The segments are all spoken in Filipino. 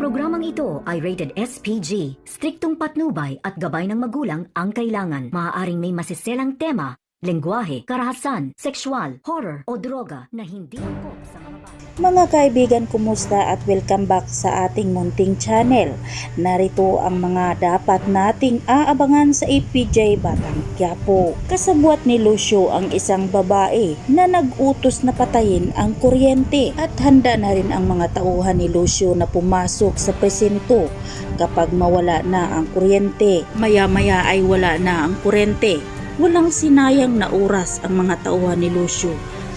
Programang ito ay rated SPG. Striktong patnubay at gabay ng magulang ang kailangan. Maaaring may masiselang tema, lengguwahe, karahasan, sexual, horror o droga na hindi angkop sa mga bata. Mga kaibigan, kumusta at welcome back sa ating munting channel. Narito ang mga dapat nating aabangan sa APJ Batang Quiapo. Kasabwat ni Lucio ang isang babae na nag-utos na patayin ang kuryente at handa na rin ang mga tauhan ni Lucio na pumasok sa presinto kapag mawala na ang kuryente. Maya-maya ay wala na ang kuryente. Walang sinayang na oras ang mga tauhan ni Lucio.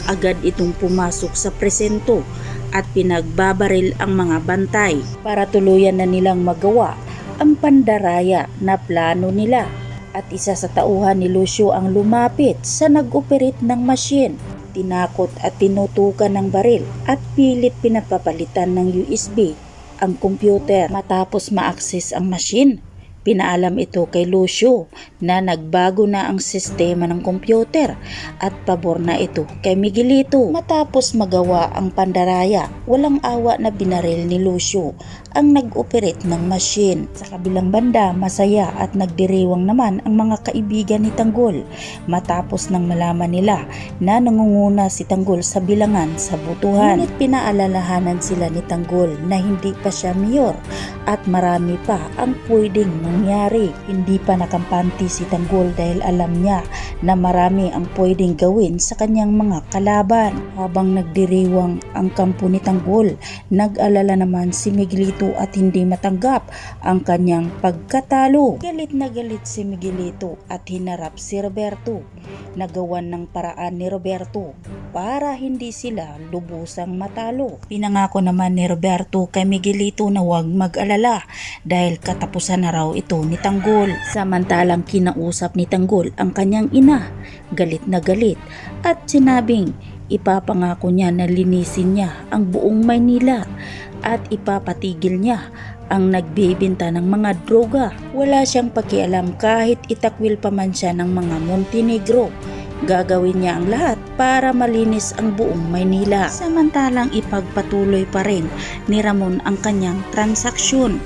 Agad itong pumasok sa presinto at pinagbabaril ang mga bantay para tuluyan na nilang magawa ang pandaraya na plano nila. At isa sa tauhan ni Lucio ang lumapit sa nag-operate ng machine. Tinakot at tinutukan ng baril at pilit pinapapalitan ng USB ang computer. Matapos ma-access ang machine, pinaalam ito kay Lucio na nagbago na ang sistema ng computer at pabor na ito kay Miguelito. Matapos magawa ang pandaraya, walang awa na binaril ni Lucio ang nag-operate ng machine. Sa kabilang banda, masaya at nagdiriwang naman ang mga kaibigan ni Tanggol matapos nang malaman nila na nangunguna si Tanggol sa bilangan sa butuhan. Ngunit pinaalalahanan sila ni Tanggol na hindi pa siya mayor at marami pa ang pwedeng mangyari. Hindi pa nakampante si Tanggol dahil alam niya na marami ang pwedeng gawin sa kanyang mga kalaban. Habang nagdiriwang ang kampo ni Tanggol, nag-alala naman si Miguelito at hindi matanggap ang kanyang pagkatalo. Galit na galit si Miguelito at hinarap si Roberto. Nagawan ng paraan ni Roberto para hindi sila lubusang matalo. Pinangako naman ni Roberto kay Miguelito na huwag mag-alala dahil katapusan na raw ito ni Tanggol. Samantalang kinausap ni Tanggol ang kanyang ina, galit na galit at sinabing ipapangako niya na linisin niya ang buong Maynila at ipapatigil niya ang nagbibenta ng mga droga. Wala siyang pakialam kahit itakwil pa man siya ng mga Montenegro. Gagawin niya ang lahat para malinis ang buong Maynila. Samantalang ipagpatuloy pa rin ni Ramon ang kanyang transaksyon.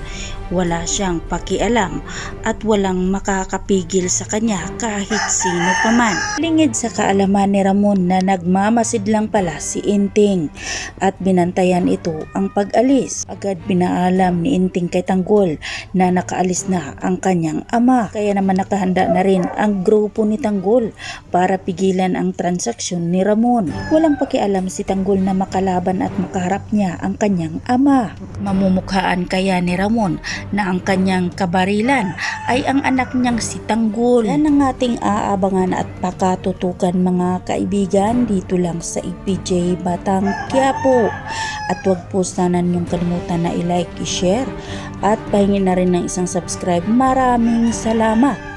Wala siyang pakialam at walang makakapigil sa kanya kahit sino pa man. Lingid sa kaalaman ni Ramon na nagmamasid lang pala si Inting at binantayan ito ang pag-alis. Agad pinaalam ni Inting kay Tanggol na nakaalis na ang kanyang ama. Kaya naman nakahanda na rin ang grupo ni Tanggol para pigilan ang transaksyon ni Ramon. Walang pakialam si Tanggol na makalaban at makaharap niya ang kanyang ama. Mamumukhaan kaya ni Ramon na ang kanyang kabarilan ay ang anak niyang si Tanggol. Yan ang ating aabangan at pakatutukan mga kaibigan dito lang sa APJ Batang Quiapo. At huwag po sana niyong kalimutan na i-like, i-share at pahingin na rin ng isang subscribe. Maraming salamat!